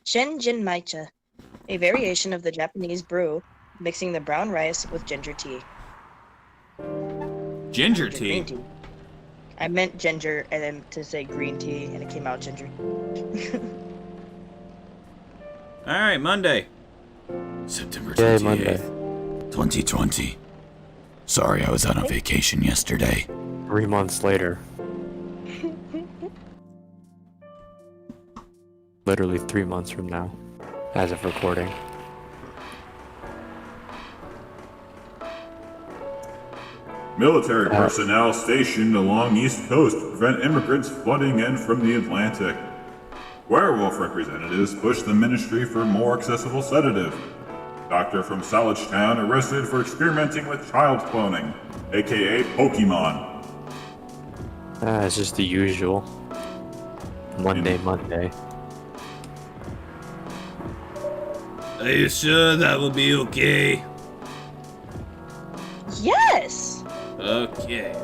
Shinjin Maicha, a variation of the Japanese brew, mixing the brown rice with ginger tea. Ginger tea? Green tea. I meant ginger and then to say green tea, and it came out ginger. Alright, Monday. September 28th, 2020. Sorry, I was on a vacation yesterday. 3 months later. Literally 3 months from now, as of recording. Military personnel stationed along East Coast to prevent immigrants flooding in from the Atlantic. Werewolf representatives push the ministry for more accessible sedative. Doctor from Salagetown arrested for experimenting with child cloning, aka Pokemon. It's just the usual. Monday. Are you sure that will be okay? Yes! Okay,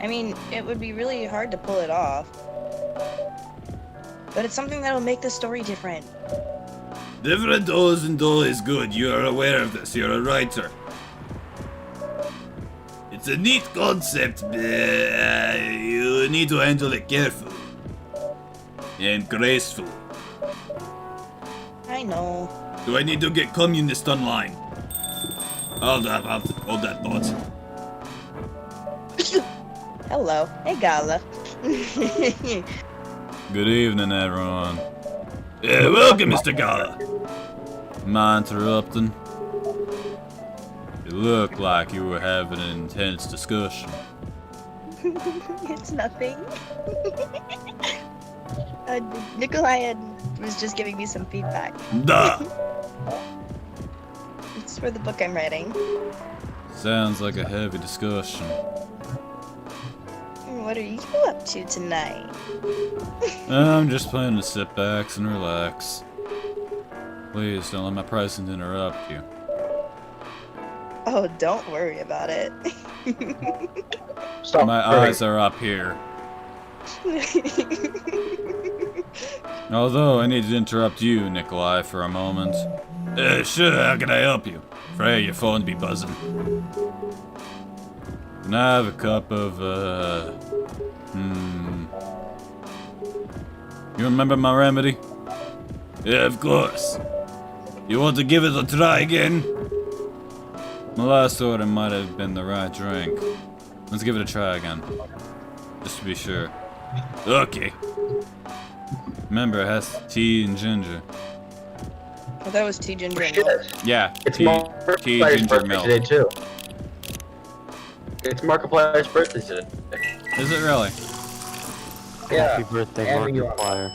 I mean, it would be really hard to pull it off. But it's something that'll make the story different. different does and do is good. You are aware of this. You're a writer. It's a neat concept, but you need to handle it carefully and gracefully. I know. Do I need to get communist online? Hold that thought. Hello. Hey, Gala. Good evening, everyone. Welcome, Mr. Gala. Am I interrupting? You look like you were having an intense discussion. It's nothing. Nikolai was just giving me some feedback. Duh! It's for the book I'm writing. Sounds like a heavy discussion. What are you up to tonight? I'm just planning to sit back and relax. Please don't let my presence interrupt you. Oh, don't worry about it. Stop. My eyes are up here. Although I need to interrupt you, Nikolai, for a moment. Sure, how can I help you? Afraid your phone be buzzing. Can I have a cup of, You remember my remedy? Yeah, of course. You want to give it a try again? My last order might have been the right drink. Let's give it a try again. Just to be sure. Okay. Remember, it has tea and ginger. I thought it was tea, ginger, and milk. Yeah, It's tea, Markiplier's ginger, birthday milk. today too. It's Markiplier's birthday today. Is it really? Yeah. Happy birthday, and Markiplier.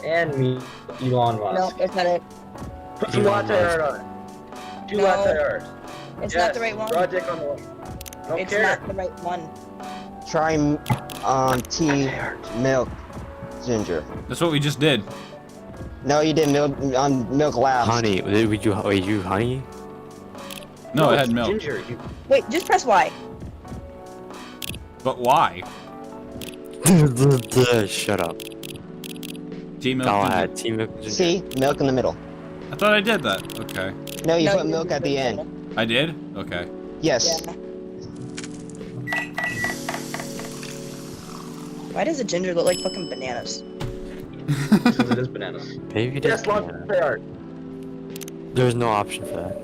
And me, Elon Musk. No, it's not it. Put some Elon latte Musk. art on it. Two No. latte art. It's Yes, not the right one. Project on the one. Don't It's care. not the right one. Try tea, milk, ginger. That's what we just did. No, you did milk last. Honey, would you honey? No, it had it's milk. Ginger. Wait, just press Y. But why? Shut up. Tea, milk, I'll ginger. add tea, milk, ginger. See, milk in the middle. I thought I did that. Okay. No, you No, put milk at the end. I did? Okay. Yes. Yeah. Why does the ginger look like fucking bananas? Because it is bananas. Maybe Yes, that's latte art. There's no option for that.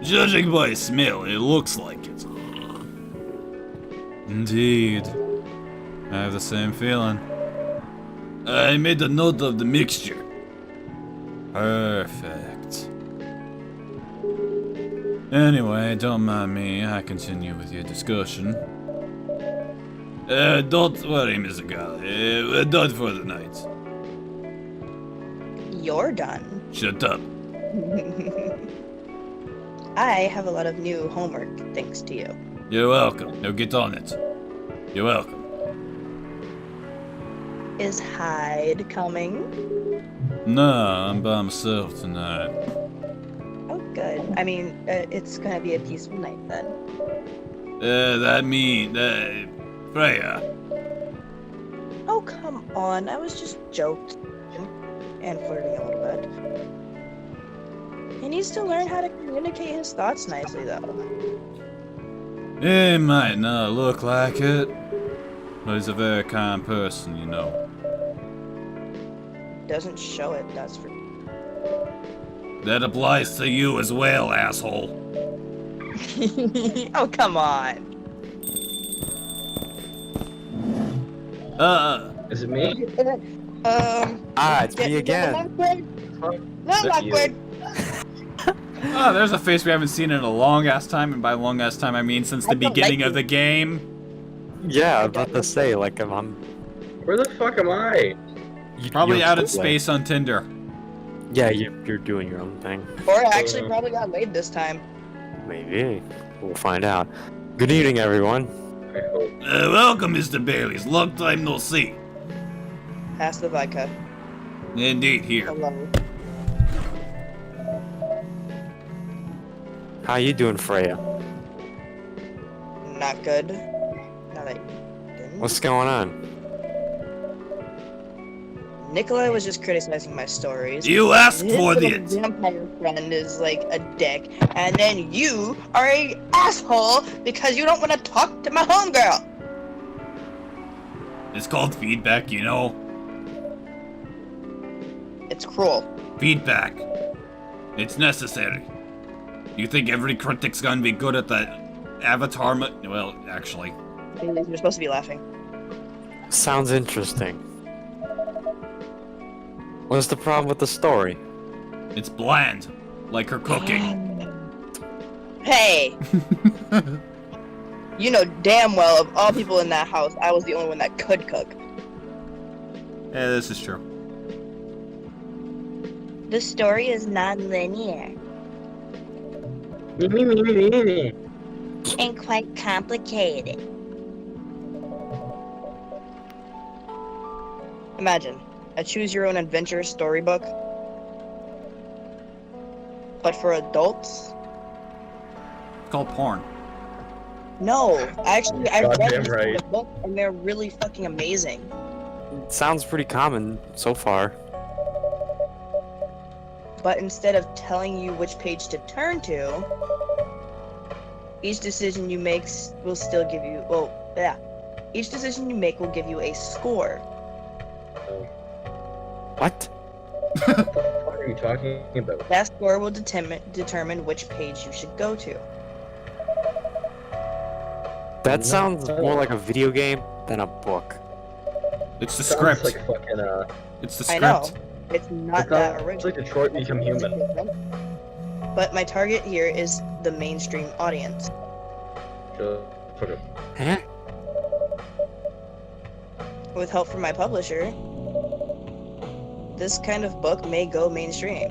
Judging by smell, it looks like it. Indeed. I have the same feeling. I made a note of the mixture. Perfect. Anyway, don't mind me. I continue with your discussion. Don't worry, Mr. Galley. We're done for the night. You're done. Shut up. I have a lot of new homework thanks to you. You're welcome. Now get on it. You're welcome. Is Hyde coming? No, I'm by myself tonight. Oh, good. I mean, it's gonna be a peaceful night then. Freya. Oh, come on. I was just joking and flirting a little bit. He needs to learn how to communicate his thoughts nicely, though. He might not look like it, but he's a very kind person, you know. Doesn't show it, that's for... That applies to you as well, asshole. Oh, come on. Is it me? It's me again. Not awkward. Oh, there's a face we haven't seen in a long ass time, and by long ass time I mean since the I don't beginning like of the game. Yeah, I'm about to say, like, I'm Where the fuck am I? Probably you're out in still space on Tinder. Yeah, you're doing your own thing. Or actually probably got laid this time. Maybe. We'll find out. Good evening, everyone. I hope. Welcome, Mr. Bailey's. Long time no see. Ask the vodka. Indeed, here. Hello. How you doing, Freya? Not good. Now that you didn't. What's going on? Nikolai was just criticizing my stories. You asked His for little it. vampire friend is like a dick, and then you are a asshole because you don't want to talk to my homegirl. It's called feedback, you know. It's cruel. Feedback. It's necessary. You think every critic's gonna be good at the Avatar? Well, actually. You're supposed to be laughing. Sounds interesting. What's the problem with the story? It's bland. Like her cooking. Hey! You know damn well of all people in that house, I was the only one that could cook. Yeah, this is true. The story is non-linear Me. and quite complicated. Imagine a choose-your-own-adventure storybook, but for adults. It's called porn. No, actually, I've read Goddamn this right. book, and they're really fucking amazing. Sounds pretty common so far. But instead of telling you which page to turn to, each decision you make will still give you, each decision you make will give you a score. What? What are you talking about? That score will determine which page you should go to. That sounds more like a video game than a book. It's the Sounds script. like fucking It's the I know. script. It's not It that sounds original. like Detroit Become Human. But my target here is the mainstream audience. Okay. Huh? With help from my publisher, this kind of book may go mainstream.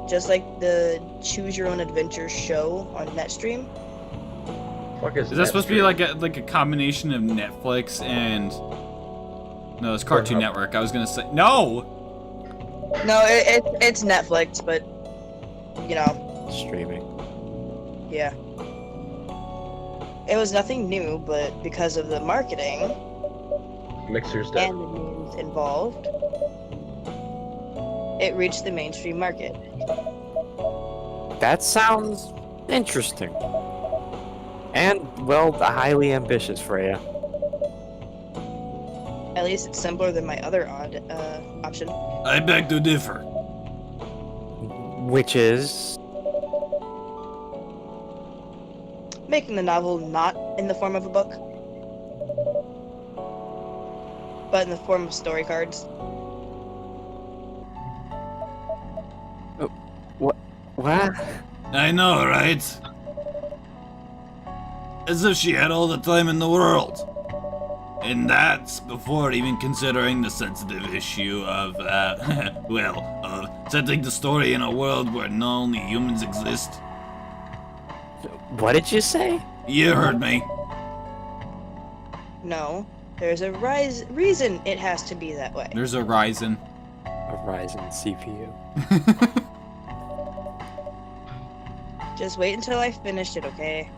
Just like the Choose Your Own Adventure show on Netstream. Fuck is Is that supposed to be like a combination of Netflix and... No, it's Cartoon Pornhub. Network. I was gonna say... No! No, it's Netflix, but, you know, Streaming. yeah. It was nothing new, but because of the marketing Mixer and stuff. the news involved, it reached the mainstream market. That sounds interesting. And, well, highly ambitious, Freya. At least it's simpler than my other option. I beg to differ. Which is... Making the novel not in the form of a book, but in the form of story cards. What? I know, right? As if she had all the time in the world. And that's before even considering the sensitive issue of, of setting the story in a world where not only humans exist. What did you say? You heard me. No, there's a reason it has to be that way. There's a Ryzen. A Ryzen CPU. Just wait until I finish it, okay?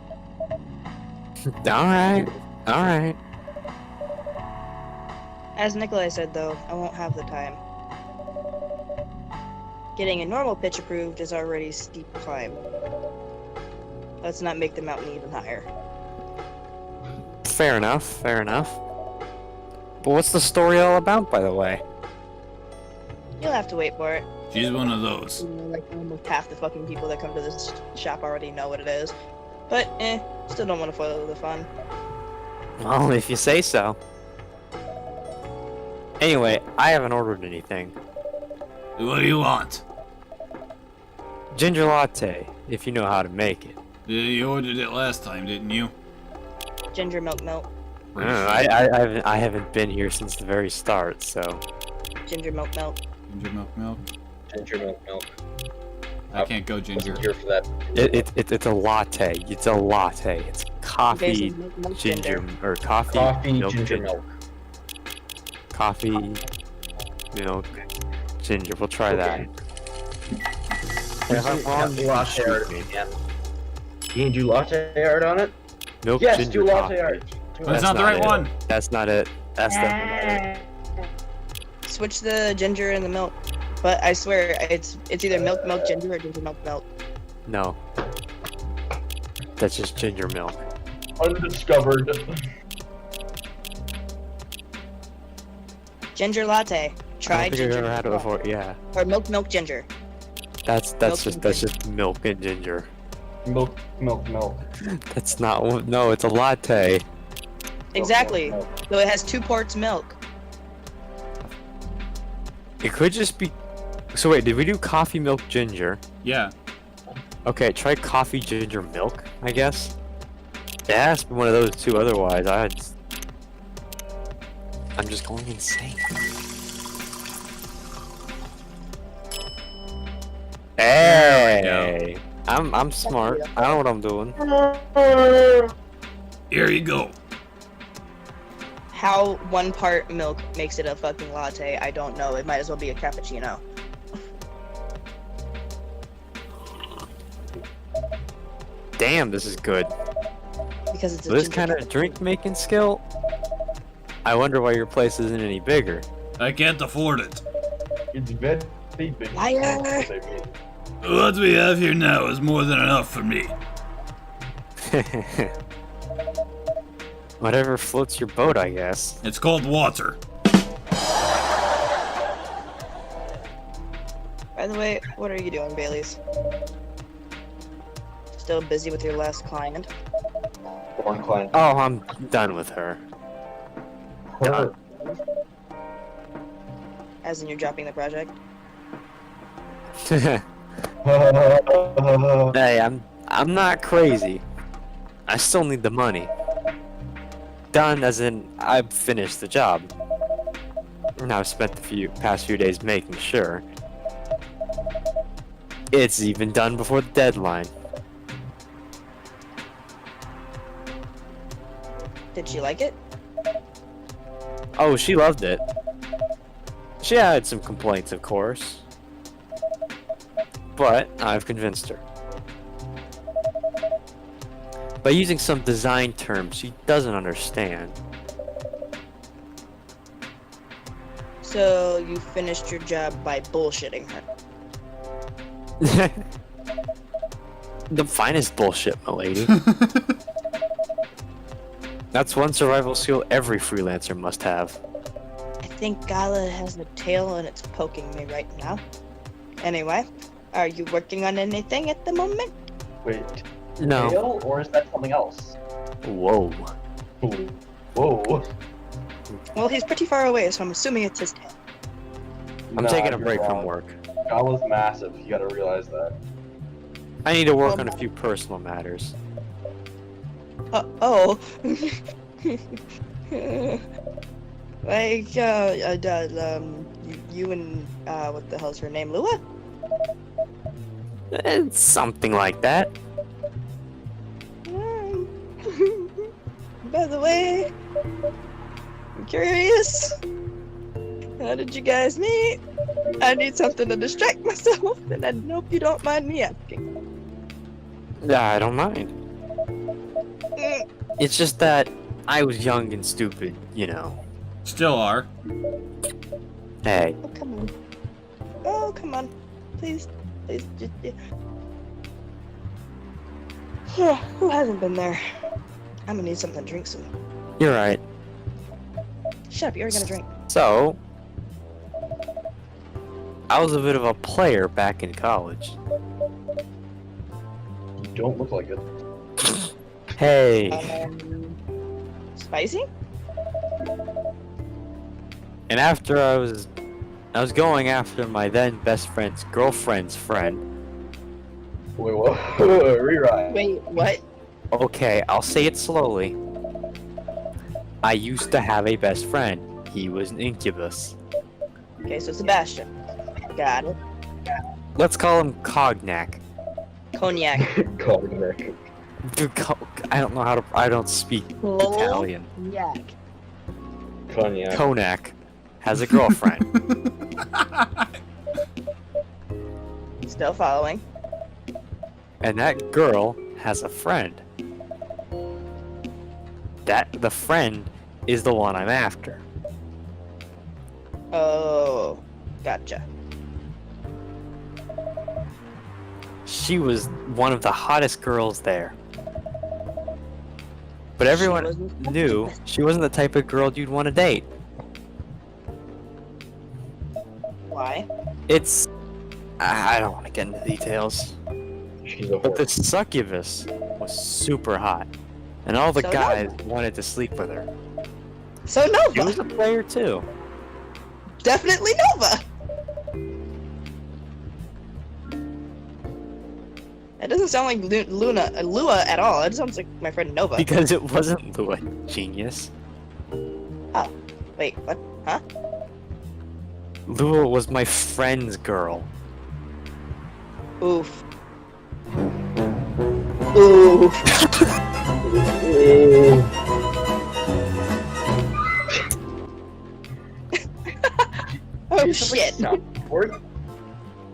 Alright. Alright. As Nikolai said, though, I won't have the time. Getting a normal pitch approved is already a steep climb. Let's not make the mountain even higher. Fair enough, fair enough. But what's the story all about, by the way? You'll have to wait for it. She's one of those. You know, like almost half the fucking people that come to this shop already know what it is. But, still don't want to foil the fun. Well, if you say so. Anyway, I haven't ordered anything. What do you want? Ginger latte, if you know how to make it. You ordered it last time, didn't you? Ginger milk. I don't know, I haven't been here since the very start, so... Ginger milk. Ginger milk. Ginger milk. I can't go ginger. Here for that. It's a latte. It's a latte. It's coffee, Milk ginger, or coffee, milk, ginger milk. Coffee, milk, ginger. We'll try that. If I'm wrong, you can shoot me. You can do latte art on it? Milk, Yes, ginger, do latte coffee. art. That's not the right it. one. That's not it. That's definitely not it. Switch the ginger and the milk. But I swear, it's either milk, ginger, or ginger, milk. No. That's just ginger milk. Undiscovered. Ginger latte. Try I don't think I've ginger. ever had it before. Yeah. Or milk, ginger. That's just milk and ginger. Milk. That's not. No, it's a latte. Exactly. Milk. So it has 2 parts milk. It could just be. So wait, did we do coffee, milk, ginger? Yeah. Okay, try coffee, ginger, milk, I guess. It has to be one of those two, otherwise I'm just going insane. Hey! I'm smart. I know what I'm doing. Here you go. How 1 part milk makes it a fucking latte, I don't know. It might as well be a cappuccino. Damn, this is good. Because it's a This ginger kind of cappuccino. drink making skill? I wonder why your place isn't any bigger. I can't afford it. It's very big. Liar! What we have here now is more than enough for me. Whatever floats your boat, I guess. It's called water. By the way, what are you doing, Baileys? Still busy with your last client? Born client. Oh, I'm done with her. Done. As in you're dropping the project? Hey, I'm not crazy. I still need the money. Done as in I've finished the job. And I've spent the past few days making sure. It's even done before the deadline. Did she like it? Oh, she loved it. She had some complaints, of course. But I've convinced her. By using some design terms she doesn't understand. So you finished your job by bullshitting her. The finest bullshit, milady. That's one survival skill every freelancer must have. I think Gala has a tail and it's poking me right now. Anyway, are you working on anything at the moment? Wait. No. Tail, or is that something else? Whoa. Whoa. Well, he's pretty far away, so I'm assuming it's his tail. I'm taking a break from work. Gala's massive. You gotta realize that. I need to work on a few personal matters. Oh. Like, you and, what the hell's her name, Lua? It's something like that. By the way, I'm curious. How did you guys meet? I need something to distract myself, and I hope you don't mind me asking. I don't mind. It's just that I was young and stupid, you know. Still are. Hey. Oh, come on. Oh, come on. Please. Please. Just, yeah. Who hasn't been there? I'm gonna need something to drink soon. You're right. Shut up, you're gonna drink. So, I was a bit of a player back in college. You don't look like it. Hey. Spicy? And after I was going after my then best friend's girlfriend's friend. Wait, what? Rewrite. Wait, what? Okay, I'll say it slowly. I used to have a best friend. He was an incubus. Okay, so Sebastian. Got it. Let's call him Cognac. Cognac. Cognac. I don't know how to. I don't speak Italian. Cognac. Cognac. Cognac has a girlfriend. Still following. And that girl has a friend. The friend is the one I'm after. Oh, gotcha. She was one of the hottest girls there. But everyone wasn't- knew she wasn't the type of girl you'd want to date. Why? It's... I don't want to get into details. She's a But whore. the succubus was super hot. And all the So guys wanted to sleep with her. So She was Nova. a player too. Definitely Nova. That doesn't sound like Lua at all. It sounds like my friend Nova. Because it wasn't Lua, genius. Wait, what? Huh? Lua was my friend's girl. Oof. Oof. Oh shit. Word?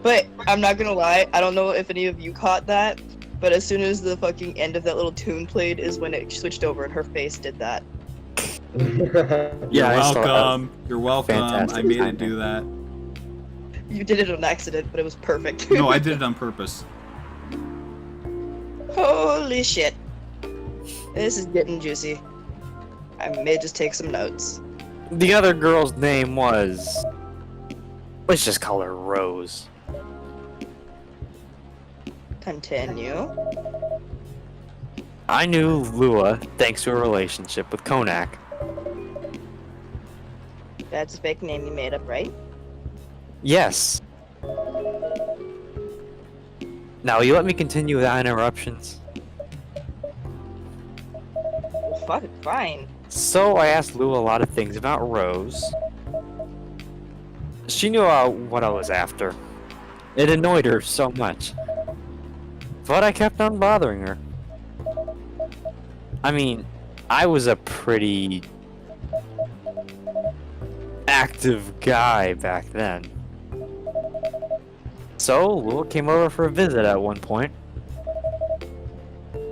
But I'm not gonna lie, I don't know if any of you caught that, but as soon as the fucking end of that little tune played is when it switched over and her face did that. You're I saw that. welcome. You're welcome. Fantastic I made it timing. do that. You did it on accident, but it was perfect. No, I did it on purpose. Holy shit. This is getting juicy. I may just take some notes. The other girl's name was... Let's just call her Rose. Continue. I knew Lua thanks to a relationship with Konak. That's a fake name you made up, right? Yes. Now, will you let me continue without interruptions? Well, fuck it, fine. So I asked Lua a lot of things about Rose. She knew what I was after. It annoyed her so much. But I kept on bothering her. I mean, I was a pretty active guy back then. So, Lua came over for a visit at one point.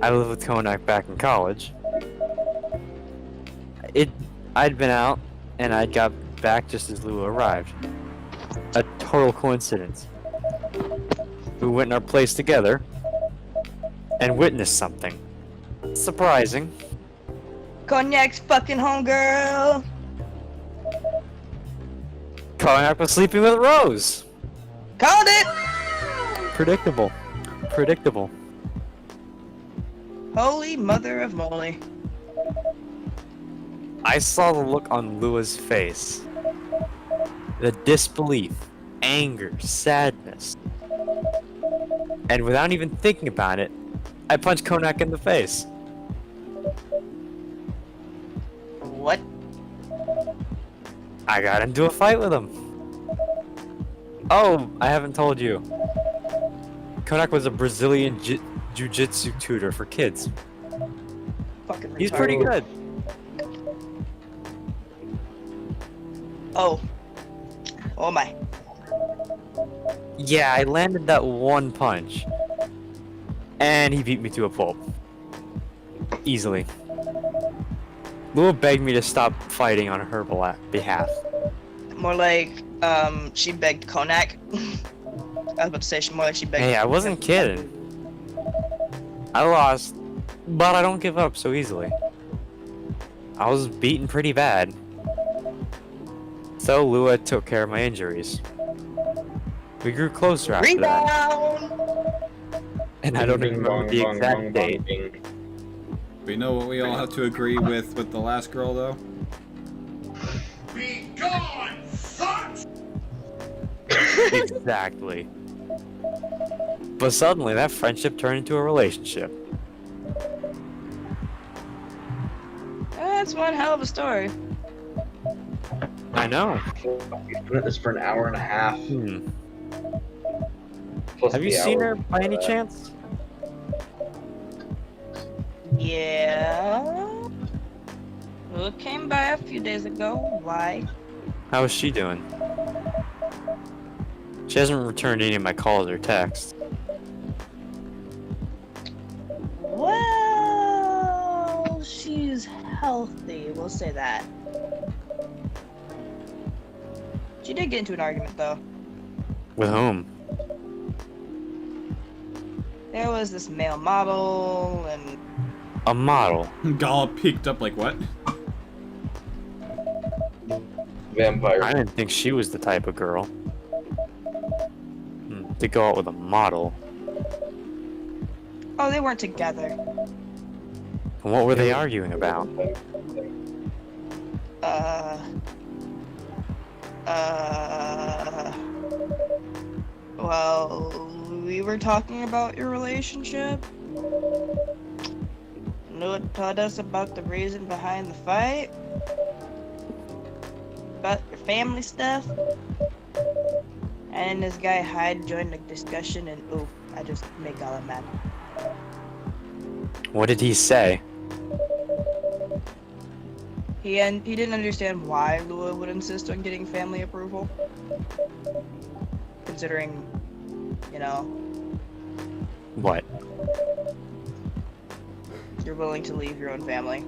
I lived with Konak back in college. I'd been out, and I got back just as Lua arrived. A total coincidence. We went in our place together, and witnessed something. Surprising. Cognac's fucking homegirl. Konak was sleeping with Rose! Called it! Predictable. Predictable. Holy mother of moly. I saw the look on Lua's face. The disbelief, anger, sadness. And without even thinking about it, I punched Konak in the face. What? I got into a fight with him. Oh, I haven't told you. Konak was a Brazilian jiu-jitsu tutor for kids. Fucking He's retarded. pretty good. Oh. Oh my. Yeah, I landed that one punch. And he beat me to a pulp. Easily. Lua begged me to stop fighting on her behalf. More like, she begged Konak. I was about to say, more like she begged. Hey, I wasn't kidding. I lost, but I don't give up so easily. I was beaten pretty bad. So Lua took care of my injuries. We grew closer after that. Rebound! And I don't even remember the exact date. We know what we all have to agree with the last girl, though? Be gone, son! Exactly. But suddenly, that friendship turned into a relationship. That's one hell of a story. I know. We've been at this for an hour and a half. Plus Have you the seen hour her by any chance? Yeah. Who came by a few days ago? Why? How is she doing? She hasn't returned any of my calls or texts. Well, she's healthy, we'll say that. She did get into an argument, though. With whom? There was this male model, and A model. Gala peeked up like, what? vampire. I didn't think she was the type of girl to go out with a model. oh, they weren't together. And what were they arguing about? Well, we were talking about your relationship. Noah taught us about the reason behind the fight. About your family stuff. And this guy Hyde joined the discussion, and ooh, I just made Gala mad. What did he say? He didn't understand why Lua would insist on getting family approval. Considering, you know, What? you're willing to leave your own family.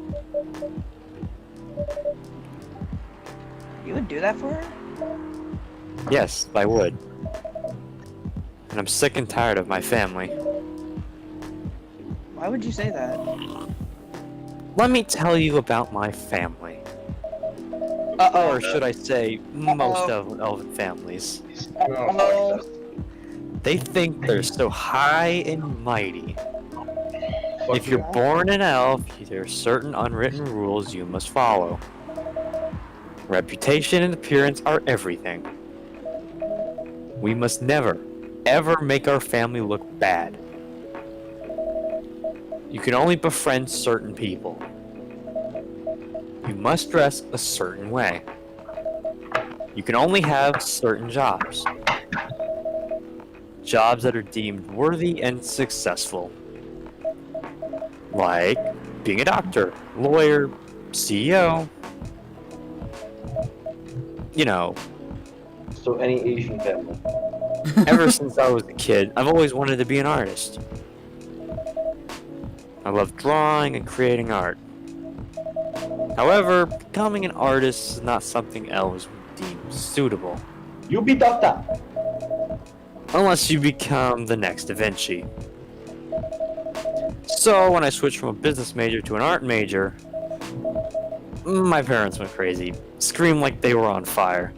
You would do that for her? Yes, I would. And I'm sick and tired of my family. Why would you say that? Let me tell you about my family. Uh-oh. Or should I say, most of elven families. Oh. They think they're so high and mighty. Fuck If you're you. born an elf, there are certain unwritten rules you must follow. Reputation and appearance are everything. We must never, ever make our family look bad. You can only befriend certain people. You must dress a certain way. You can only have certain jobs. Jobs that are deemed worthy and successful. Like being a doctor, lawyer, CEO. You know, So any Asian family. ever since I was a kid, I've always wanted to be an artist. I love drawing and creating art. However, becoming an artist is not something elves would deem suitable. You be doctor. Unless you become the next Da Vinci. So when I switched from a business major to an art major, my parents went crazy, screamed like they were on fire.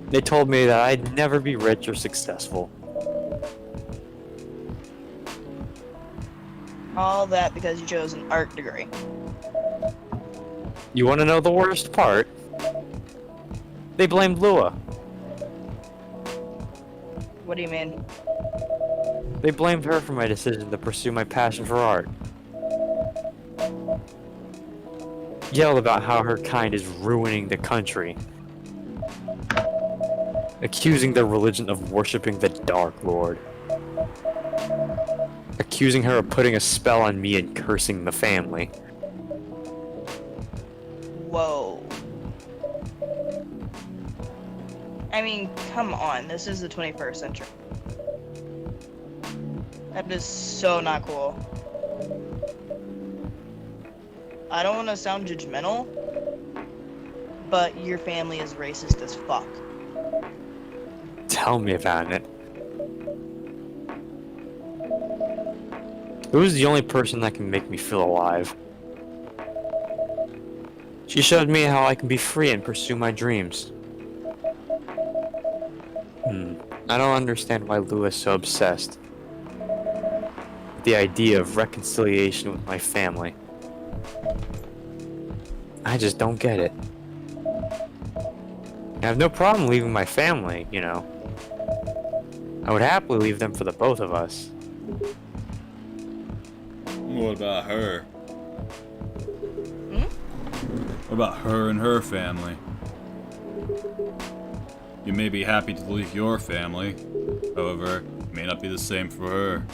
They told me that I'd never be rich or successful. All that because you chose an art degree. You want to know the worst part? They blamed Lua. What do you mean? They blamed her for my decision to pursue my passion for art. Yelled about how her kind is ruining the country. Accusing their religion of worshipping the Dark Lord. Accusing her of putting a spell on me and cursing the family. Whoa. I mean, come on, this is the 21st century. That is so not cool. I don't want to sound judgmental, but your family is racist as fuck. Tell me about it. Who's the only person that can make me feel alive? She showed me how I can be free and pursue my dreams. I don't understand why Lou is so obsessed with the idea of reconciliation with my family. I just don't get it. I have no problem leaving my family, you know. I would happily leave them for the both of us. What about her? What about her and her family? You may be happy to leave your family, however, it may not be the same for her.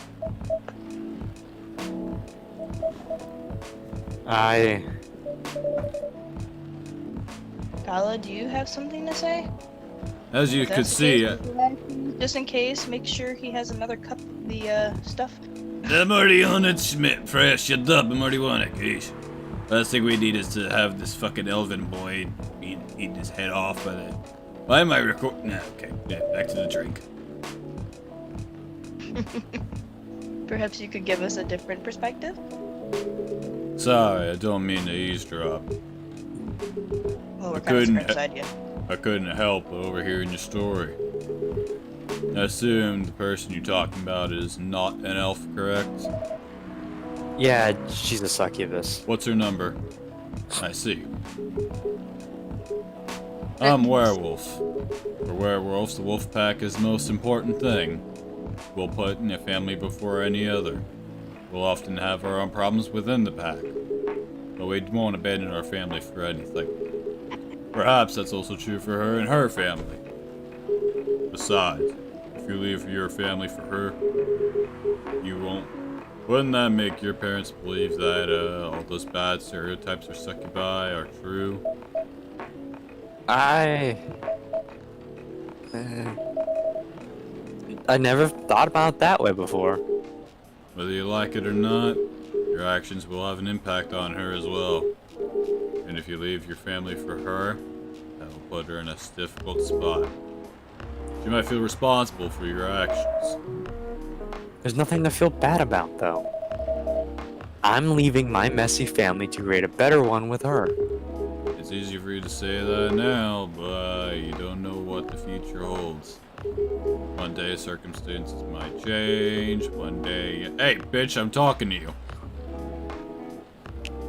Kala, do you have something to say? As you If could that's the see, case, just in case, make sure he has another cup of the stuff. I'm already on it, Schmidt. Fresh, shut up. I'm already on it, geez. Last thing we need is to have this fucking elven boy eating his head off by the... Why am I recording? Nah, okay. Yeah, back to the drink. Perhaps you could give us a different perspective? Sorry, I don't mean to eavesdrop. Well, we're I kind of couldn't- scared beside you. I couldn't help but overhearing your story. I assume the person you're talking about is not an elf, correct? Yeah, she's a succubus. What's her number? I see. I'm werewolf. For werewolves, the wolf pack is the most important thing. We'll put in a family before any other. We'll often have our own problems within the pack, but we won't abandon our family for anything. Perhaps that's also true for her and her family. Besides, if you leave your family for her, you won't. Wouldn't that make your parents believe that all those bad stereotypes or succubi are true? I never thought about it that way before. Whether you like it or not, your actions will have an impact on her as well. And if you leave your family for her, that will put her in a difficult spot. She might feel responsible for your actions. There's nothing to feel bad about, though. I'm leaving my messy family to create a better one with her. It's easy for you to say that now, but you don't know what the future holds. One day circumstances might change, one day... Hey, bitch, I'm talking to you.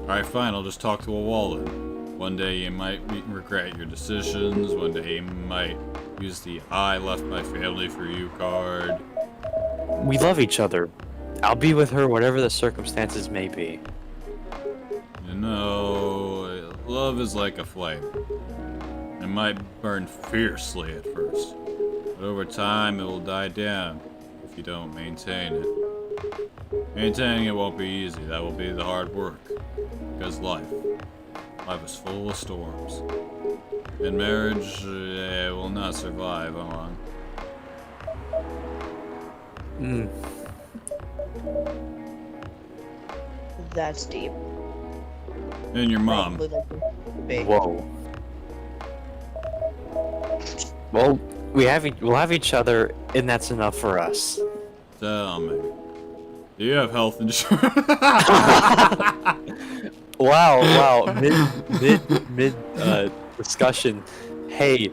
Alright, fine, I'll just talk to a wall then. One day you might regret your decisions, one day you might use the I left my family for you card. We love each other. I'll be with her whatever the circumstances may be. You know, love is like a flame. It might burn fiercely at first, but over time it will die down if you don't maintain it. Maintaining it won't be easy, that will be the hard work. Because life is full of storms. And marriage will not survive long. That's deep. And your mom. Probably like big. Whoa. Well, we'll have each other, and that's enough for us. Tell me. Do you have health insurance? Wow, mid discussion. Hey,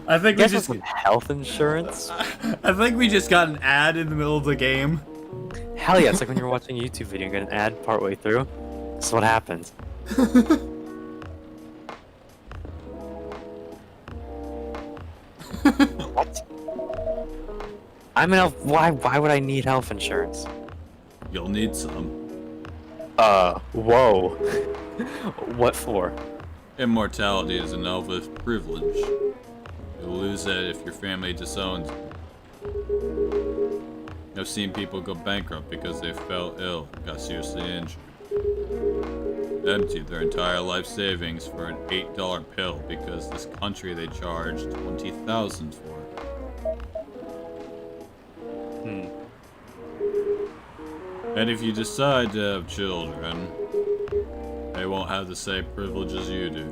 I think you guys want some health insurance? I think we just got an ad in the middle of the game. Hell yeah, it's like when you're watching a YouTube video and get an ad partway through. That's what happens. What? I'm an elf. Why would I need health insurance? You'll need some. Whoa. What for? Immortality is an elvish privilege. You'll lose it if your family disowns you. I've seen people go bankrupt because they fell ill, got seriously injured. Emptied their entire life savings for an $8 pill because this country they charged $20,000 for. And if you decide to have children, they won't have the same privileges you do.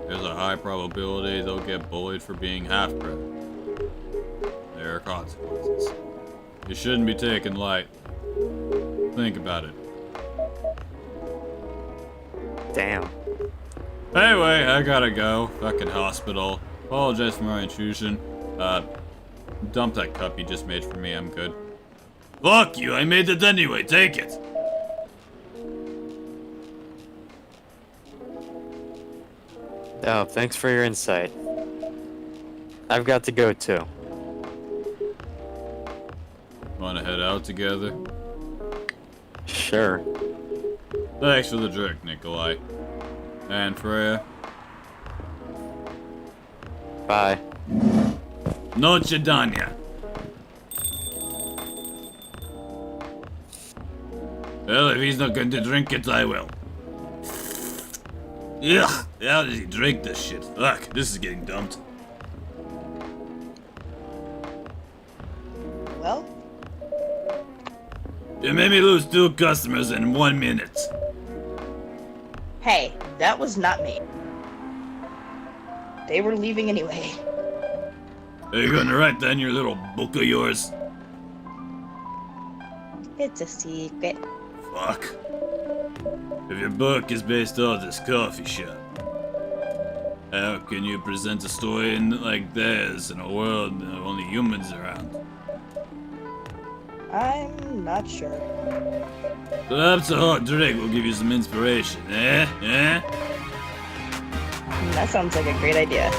There's a high probability they'll get bullied for being half-bred. There are consequences. You shouldn't be taken lightly. Think about it. Damn. Anyway, I gotta go. Fucking hospital. Apologize for my intrusion. Dump that cup you just made for me, I'm good. Fuck you, I made it anyway, take it! Oh, thanks for your insight. I've got to go too. Wanna head out together? Sure. Thanks for the drink, Nikolai. And Freya. Bye. Noche Danya. Well, if he's not going to drink it, I will. Ugh, how does he drink this shit? Fuck, this is getting dumped. Well, You made me lose 2 customers in 1 minute. hey, that was not me. They were leaving anyway. Are you gonna write down your little book of yours? It's a secret. Fuck. If your book is based on this coffee shop, how can you present a story like theirs in a world with only humans around? I'm not sure. Perhaps a hot drink will give you some inspiration, eh? Eh? That sounds like a great idea.